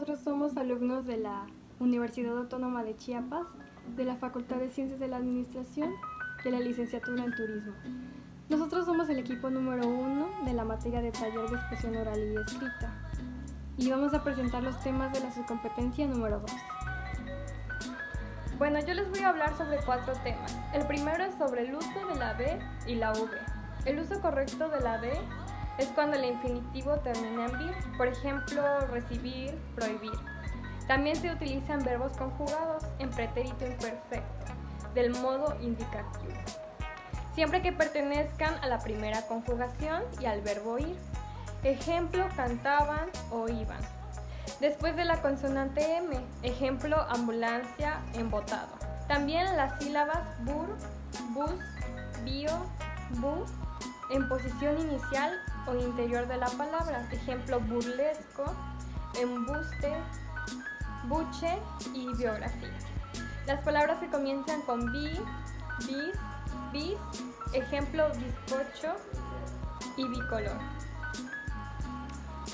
nosotros somos alumnos de la Universidad Autónoma de Chiapas, de la Facultad de Ciencias de la Administración y de la Licenciatura en Turismo. Nosotros somos el equipo número 1 de la materia de taller de expresión oral y escrita. Y vamos a presentar los temas de la subcompetencia número 2. Bueno, yo les voy a hablar sobre 4 temas. El primero es sobre el uso de la B y la V. El uso correcto de la B es cuando el infinitivo termina en vir, por ejemplo, recibir, prohibir. También se utilizan verbos conjugados en pretérito imperfecto, del modo indicativo, siempre que pertenezcan a la primera conjugación y al verbo ir. Ejemplo, cantaban o iban. Después de la consonante M, ejemplo, ambulancia, embotado. También las sílabas bur, bus, bio, bu, en posición inicial o interior de la palabra. Ejemplo, burlesco, embuste, buche y biografía. Las palabras que comienzan con bi, bis, bis, ejemplo, bizcocho y bicolor.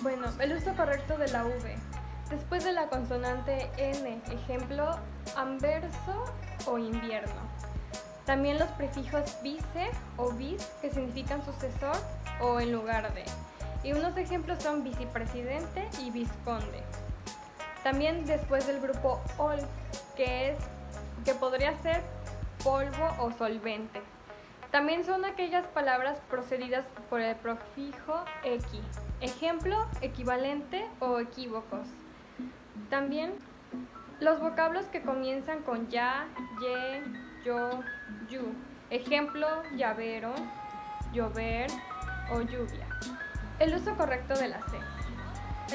Bueno, el uso correcto de la V. Después de la consonante N, ejemplo, anverso o invierno. También los prefijos vice o bis, que significan sucesor o en lugar de. Y unos ejemplos son vicepresidente y vizconde. También después del grupo ol, que podría ser polvo o solvente. También son aquellas palabras procedidas por el prefijo equi. Ejemplo, equivalente o equívocos. También los vocablos que comienzan con ya, ye, yo, yu. Ejemplo, llavero, llover o lluvia. El uso correcto de la C.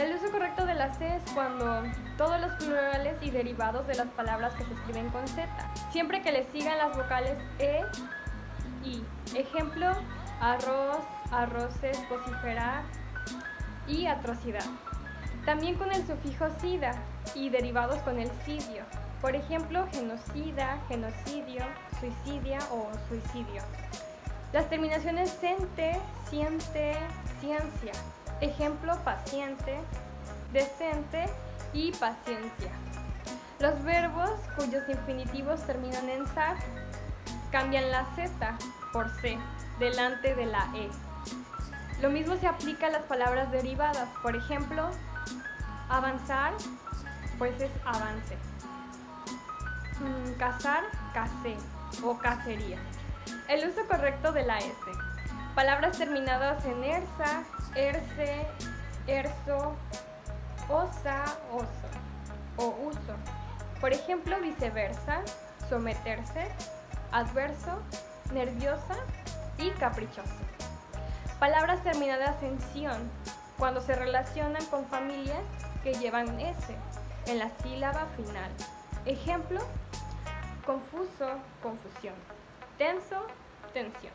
El uso correcto de la C es cuando todos los plurales y derivados de las palabras que se escriben con Z, siempre que le sigan las vocales E, I. Ejemplo, arroz, arroces, vociferar y atrocidad. También con el sufijo sida y derivados con el sidio. Por ejemplo, genocida, genocidio, suicidia o suicidio. Las terminaciones cente, siente, ciencia. Ejemplo, paciente, decente y paciencia. Los verbos cuyos infinitivos terminan en sa cambian la z por c delante de la e. Lo mismo se aplica a las palabras derivadas. Por ejemplo, avanzar, pues es avance. Cazar, casé o cacería. El uso correcto de la S. Palabras terminadas en ersa, erce, erso, osa, oso o uso. Por ejemplo, viceversa, someterse, adverso, nerviosa y caprichoso. Palabras terminadas en sion, cuando se relacionan con familias que llevan S en la sílaba final. Ejemplo, confuso, confusión, tenso, tensión.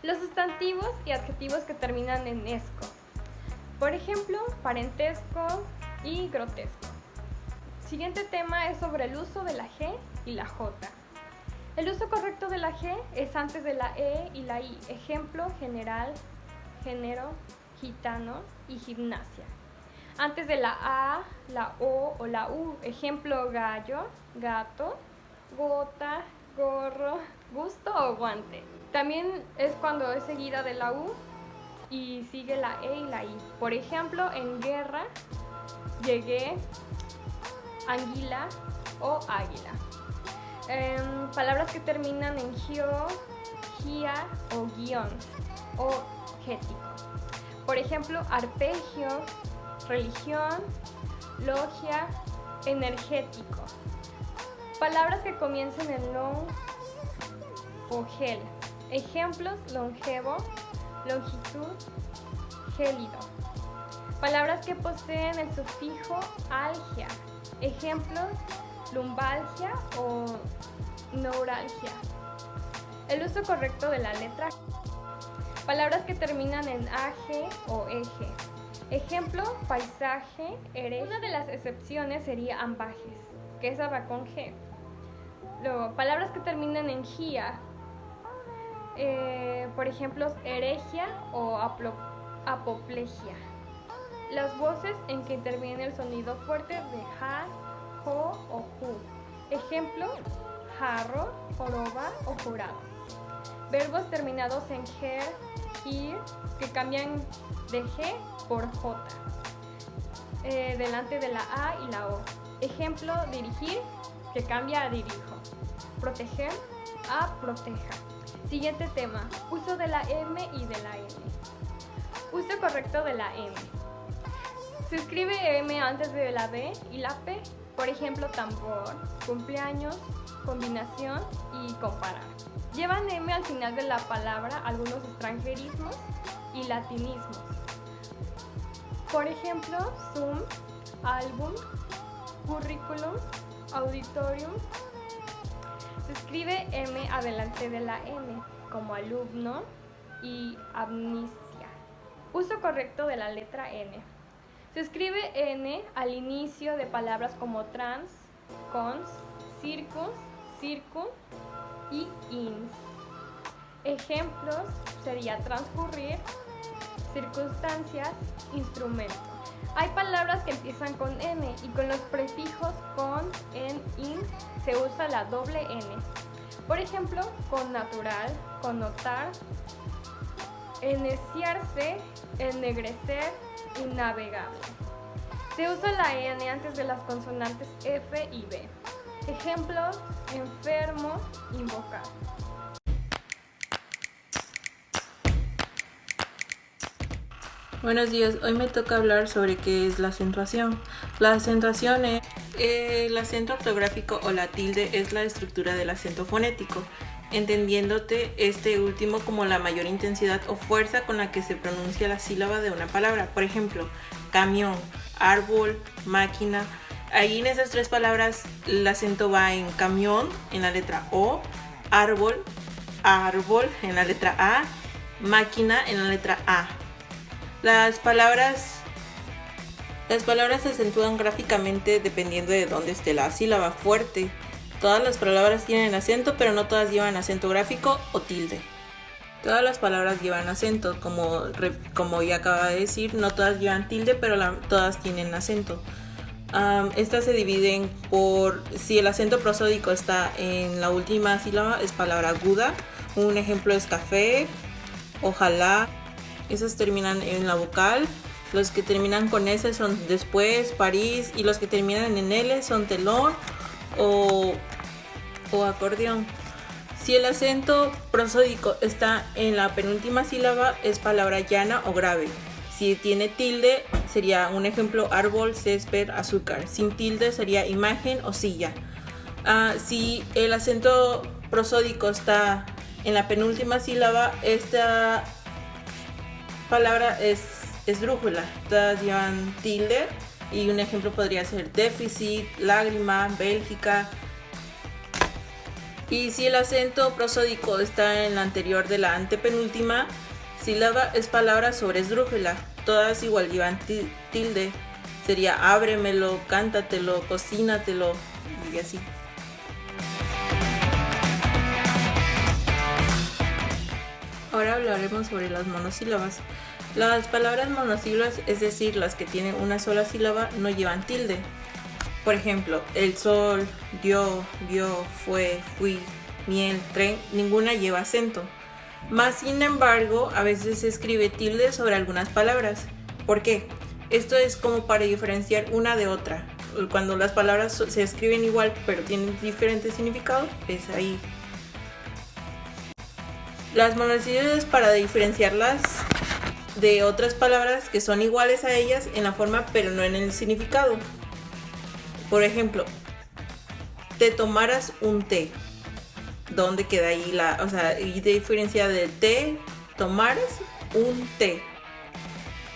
Los sustantivos y adjetivos que terminan en esco. Por ejemplo, parentesco y grotesco. Siguiente tema es sobre el uso de la G y la J. El uso correcto de la G es antes de la E y la I. Ejemplo, general, género, gitano y gimnasia. Antes de la A, la O la U. Ejemplo, gallo, gato, gota, gorro, gusto o guante. También es cuando es seguida de la U y sigue la E y la I. Por ejemplo, en guerra, llegué, anguila o águila. Palabras que terminan en gio, gia o guión o gético. Por ejemplo, arpegio, religión, logia, energético. Palabras que comienzan en long o gel. Ejemplos, longevo, longitud, gélido. Palabras que poseen el sufijo algia. Ejemplos, lumbalgia o neuralgia. El uso correcto de la letra G. Palabras que terminan en age o eje. Ejemplo, paisaje, hereje. Una de las excepciones sería ambajes, que esa va con G. Luego, palabras que terminan en gia. Por ejemplo, heregia o apoplejía. las voces en que interviene el sonido fuerte de ja, jo o ju. Ejemplo, jarro, joroba o jurado. Verbos terminados en ger, ir, que cambian de g por j, delante de la a y la o. Ejemplo, dirigir, que cambia a dirijo. Proteger, a proteja. Siguiente tema, uso de la M y de la N. Uso correcto de la M. Se escribe M antes de la B y la P. Por ejemplo, tambor, cumpleaños, combinación y comparar. Llevan M al final de la palabra algunos extranjerismos y latinismos. Por ejemplo, Zoom, álbum, currículum, auditorium. Se escribe M adelante de la N, como alumno y amnesia. Uso correcto de la letra N. Se escribe N al inicio de palabras como trans, cons, circus, circum y ins. Ejemplos sería transcurrir, circunstancias, instrumento. Hay palabras que empiezan con N y con los prefijos con, en, in se usa la doble N. Por ejemplo, con natural, connotar, eneciarse, ennegrecer, innavegable. Se usa la N antes de las consonantes F y B. Ejemplos, enfermo, invocar. Buenos días, hoy me toca hablar sobre qué es la acentuación. La acentuación es el acento ortográfico o la tilde es la estructura del acento fonético, entendiéndote este último como la mayor intensidad o fuerza con la que se pronuncia la sílaba de una palabra. Por ejemplo, camión, árbol, máquina. Ahí en esas tres palabras el acento va en camión en la letra O, árbol, árbol en la letra A, máquina en la letra A. Las palabras se acentúan gráficamente dependiendo de dónde esté la sílaba fuerte. Todas las palabras tienen acento, pero no todas llevan acento gráfico o tilde. Todas las palabras llevan acento, como ya acaba de decir, no todas llevan tilde, pero todas tienen acento. Estas se dividen por si el acento prosódico está en la última sílaba, es palabra aguda. Un ejemplo es café, ojalá. Esas terminan en la vocal. Los que terminan con S son después, París, y los que terminan en L son telón o acordeón. Si el acento prosódico está en la penúltima sílaba, es palabra llana o grave. Si tiene tilde, sería un ejemplo árbol, césped, azúcar. Sin tilde sería imagen o silla. Si el acento prosódico está en la penúltima sílaba, esta palabra es esdrújula. Todas llevan tilde y un ejemplo podría ser déficit, lágrima, Bélgica. Y si el acento prosódico está en la anterior de la antepenúltima sílaba, es palabra sobre esdrújula. Todas igual llevan tilde. Sería ábremelo, cántatelo, cocínatelo y así. Ahora hablaremos sobre las monosílabas. Las palabras monosílabas, es decir, las que tienen una sola sílaba, no llevan tilde. Por ejemplo, el sol, dio, vio, fue, fui, miel, tren, ninguna lleva acento. Más sin embargo, a veces se escribe tilde sobre algunas palabras. ¿Por qué? Esto es como para diferenciar una de otra. Cuando las palabras se escriben igual pero tienen diferentes significados, es ahí. Las monosílabas, para diferenciarlas de otras palabras que son iguales a ellas en la forma pero no en el significado. Por ejemplo, te tomaras un té. ¿Dónde queda ahí y de diferencia de té, tomaras un té?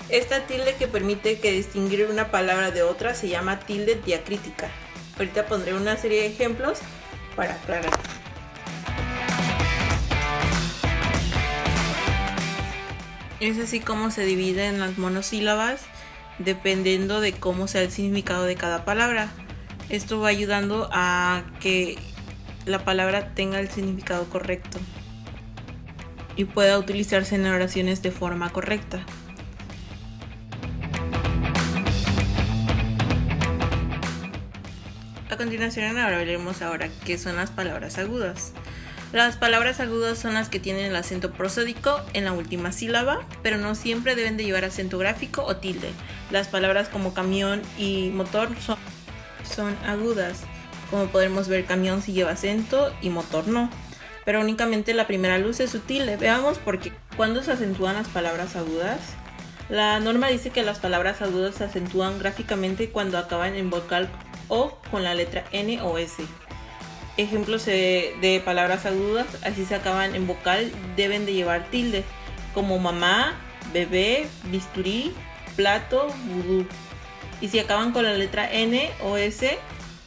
Esta tilde que permite que distinguir una palabra de otra se llama tilde diacrítica. Ahorita pondré una serie de ejemplos para aclarar. Es así como se dividen las monosílabas dependiendo de cómo sea el significado de cada palabra. Esto va ayudando a que la palabra tenga el significado correcto y pueda utilizarse en oraciones de forma correcta. A continuación hablaremos ahora qué son las palabras agudas. Las palabras agudas son las que tienen el acento prosódico en la última sílaba, pero no siempre deben de llevar acento gráfico o tilde. Las palabras como camión y motor son agudas. Como podemos ver, camión sí lleva acento y motor no, pero únicamente la primera luz es su tilde. Veamos por qué. ¿Cuándo se acentúan las palabras agudas? La norma dice que las palabras agudas se acentúan gráficamente cuando acaban en vocal o con la letra N o S. Ejemplos de palabras agudas, así se acaban en vocal, deben de llevar tilde, como mamá, bebé, bisturí, plato, vudú. Y si acaban con la letra N o S,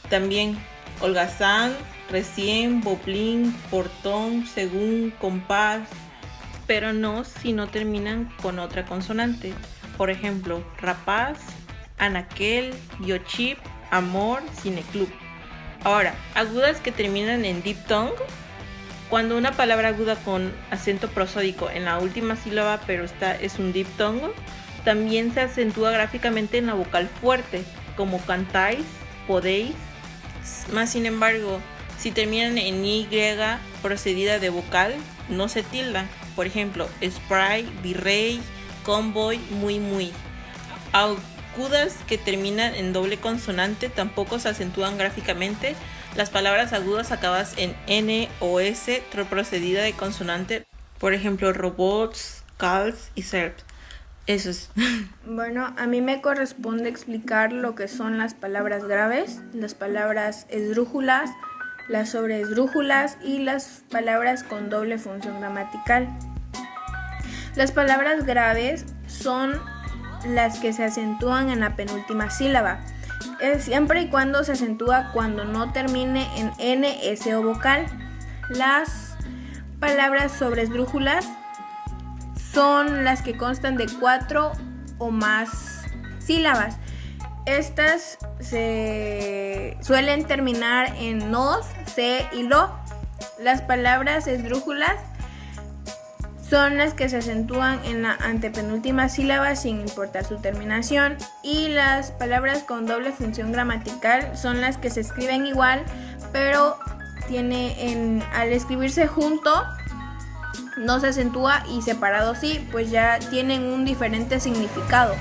también holgazán, recién, boplín, portón, según, compás, pero no si no terminan con otra consonante. Por ejemplo, rapaz, anaquel, biochip, amor, cineclub. Ahora, agudas que terminan en diphthong. Cuando una palabra aguda con acento prosódico en la última sílaba, pero esta es un diphthong, también se acentúa gráficamente en la vocal fuerte, como cantáis, podéis. Más sin embargo, si terminan en Y procedida de vocal, no se tilda. Por ejemplo, spray, virrey, convoy, muy. Agudas que terminan en doble consonante tampoco se acentúan gráficamente. Las palabras agudas acabadas en N o S procedida de consonante. Por ejemplo, robots, cals y serps. Eso es. Bueno, a mí me corresponde explicar lo que son las palabras graves, las palabras esdrújulas, las sobreesdrújulas y las palabras con doble función gramatical. Las palabras graves son las que se acentúan en la penúltima sílaba, siempre y cuando se acentúa cuando no termine en N, S o vocal. Las palabras sobreesdrújulas son las que constan de 4 o más sílabas. Estas se suelen terminar en nos, se y lo. Las palabras esdrújulas son las que se acentúan en la antepenúltima sílaba sin importar su terminación, y las palabras con doble función gramatical son las que se escriben igual, pero al escribirse junto no se acentúa, y separado sí, pues ya tienen un diferente significado.